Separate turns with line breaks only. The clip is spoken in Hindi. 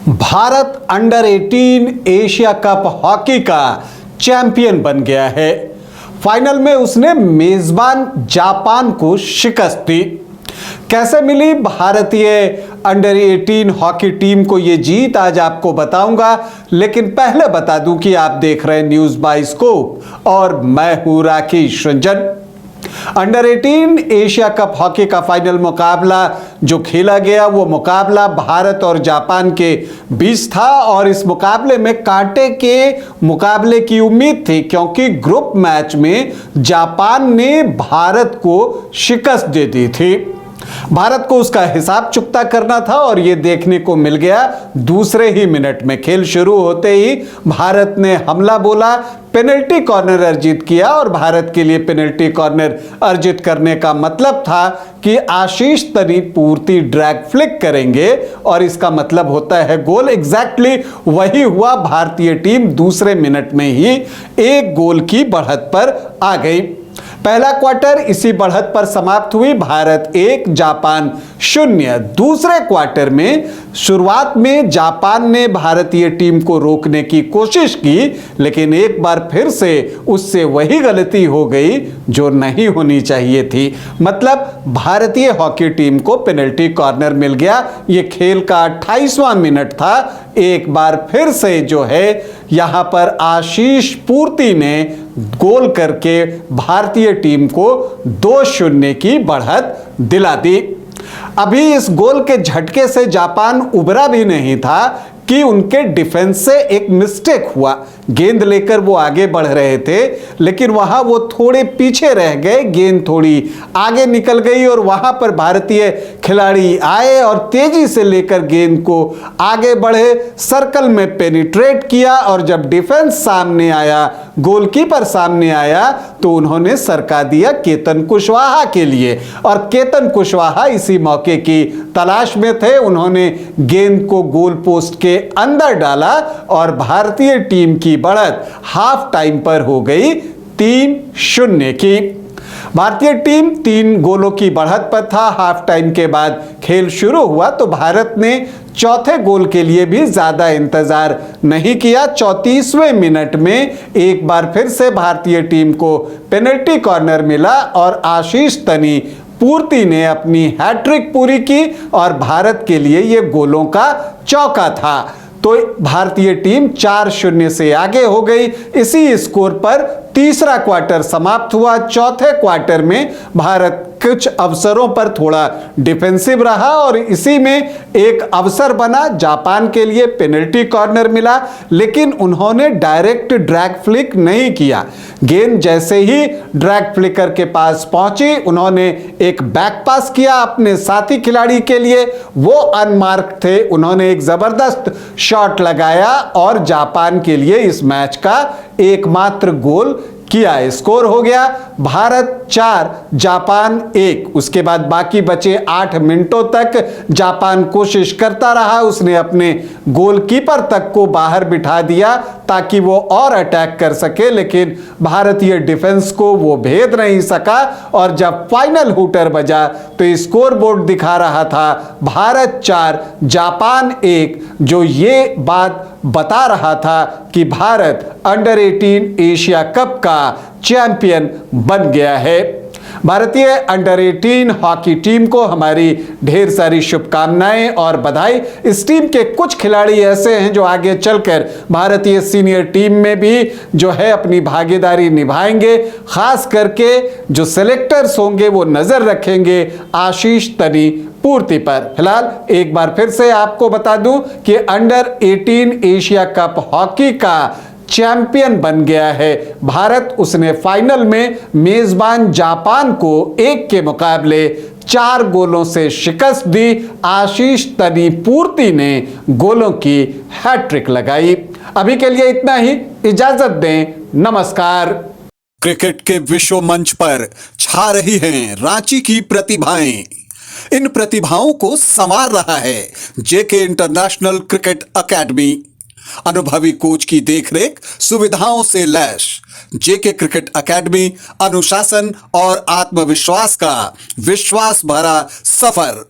Bharat under 18 Asia cup hockey का चैंपियन बन गया है। फाइनल में उसने मेजबान जापान को शिकस्त दी। कैसे मिली भारतीय अंडर 18 हॉकी टीम को यह जीत, आज आपको बताऊंगा। लेकिन पहले बता दूं कि आप देख रहे हैं न्यूज बाइस्कोप और मैं हूं Rakesh Ranjan. Under 18 Asia cup hockey का फाइनल मुकाबला जो खेला गया वो मुकाबला भारत और जापान के बीच था और इस मुकाबले में कांटे के मुकाबले की उम्मीद थी, क्योंकि ग्रुप मैच में जापान ने भारत को शिकस्त दे दी थी। भारत को उसका हिसाब चुकता करना था और यह देखने को मिल गया। दूसरे ही मिनट में खेल शुरू होते ही भारत ने हमला बोला, पेनल्टी कॉर्नर अर्जित किया और भारत के लिए पेनल्टी कॉर्नर अर्जित करने का मतलब था कि आशीष तनी पूर्ति ड्रैग फ्लिक करेंगे और इसका मतलब होता है गोल। एग्जैक्टली वही हुआ। भारतीय टीम दूसरे मिनट में ही एक गोल की बढ़त पर आ गई। पहला क्वार्टर इसी बढ़त पर समाप्त हुई, भारत 1 जापान 0। दूसरे क्वार्टर में शुरुआत में जापान ने भारतीय टीम को रोकने की कोशिश की, लेकिन एक बार फिर से उससे वही गलती हो गई जो नहीं होनी चाहिए थी। मतलब भारतीय हॉकी टीम को पेनल्टी कॉर्नर मिल गया। यह खेल का 28वां मिनट था। एक बार फिर से जो है यहां पर आशीष पूर्ति ने गोल करके भारतीय टीम को 2-0 की बढ़त दिला दी। अभी इस गोल के झटके से जापान उबरा भी नहीं था कि उनके डिफेंस से एक मिस्टेक हुआ। गेंद लेकर वो आगे बढ़ रहे थे, लेकिन वहां वो थोड़े पीछे रह गए। गेंद थोड़ी आगे निकल गई और वहां पर भारतीय खिलाड़ी आए और तेजी से लेकर गेंद को आगे बढ़े, सर्कल में पेनिट्रेट किया और जब डिफेंस सामने आया, गोलकीपर सामने आया, तो उन्होंने सरका दिया केतन कुशवाहा के लिए और केतन कुशवाहा इसी मौके की तलाश में थे। उन्होंने गेंद को गोल पोस्ट के अंदर डाला और भारतीय टीम की बढ़त हाफ टाइम पर हो गई 3-0 की। भारतीय टीम 3 गोलों की बढ़त पर था। हाफ टाइम के बाद खेल शुरू हुआ तो भारत ने चौथे गोल के लिए भी ज्यादा इंतजार नहीं किया। 34वें मिनट में एक बार फिर से भारतीय टीम को पेनल्टी कॉर्नर मिला और आशीष तनी पूर्ति ने अपनी हैट्रिक पूरी की और भारत के लिए यह गोलों का चौका था। तो भारतीय टीम 4-0 से आगे हो गई। इसी स्कोर पर तीसरा क्वार्टर समाप्त हुआ। चौथे क्वार्टर में भारत कुछ अवसरों पर थोड़ा डिफेंसिव रहा और इसी में एक अवसर बना, जापान के लिए पेनल्टी कॉर्नर मिला, लेकिन उन्होंने डायरेक्ट ड्रैग फ्लिक नहीं किया। गेंद जैसे ही ड्रैग फ्लिकर के पास पहुंची, उन्होंने एक बैक पास किया अपने साथी खिलाड़ी के लिए। वो अनमार्क थे, उन्होंने एक जबरदस्त शॉट लगाया और जापान के लिए इस मैच का एकमात्र गोल किया। स्कोर हो गया भारत 4 जापान 1। उसके बाद बाकी बचे 8 मिनटों तक जापान कोशिश करता रहा। उसने अपने गोलकीपर तक को बाहर बिठा दिया ताकि वो और अटैक कर सके, लेकिन भारतीय डिफेंस को वो भेद नहीं सका। और जब फाइनल हुटर बजा तो स्कोर बोर्ड दिखा रहा था भारत 4 जापान 1, जो ये बात बता रहा था कि भारत अंडर 18 एशिया कप का चैंपियन बन गया है। भारतीय अंडर 18 हॉकी टीम को हमारी ढेर सारी शुभकामनाएं और बधाई। इस टीम के कुछ खिलाड़ी ऐसे हैं जो आगे चलकर भारतीय सीनियर टीम में भी जो है अपनी भागीदारी निभाएंगे। खास करके जो सिलेक्टर्स होंगे वो नजर रखेंगे आशीष तनी पूर्ति पर। फिलहाल एक बार फिर से आपको बता दूं कि अंडर 18 एशिया कप हॉकी का चैंपियन बन गया है भारत। उसने फाइनल में मेजबान जापान को 1 के मुकाबले 4 गोलों से शिकस्त दी। आशीष तनी पूर्ति ने गोलों की हैट्रिक लगाई। अभी के लिए इतना ही, इजाजत दें, नमस्कार।
क्रिकेट के विश्व मंच पर छा रही हैं रांची की प्रतिभाएं। इन प्रतिभाओं को संवार रहा है जेके इंटरनेशनल क्रिकेट एकेडमी। अनुभवी कोच की देखरेख, सुविधाओं से लैस जेके क्रिकेट एकेडमी अनुशासन और आत्मविश्वास का विश्वास भरा सफर।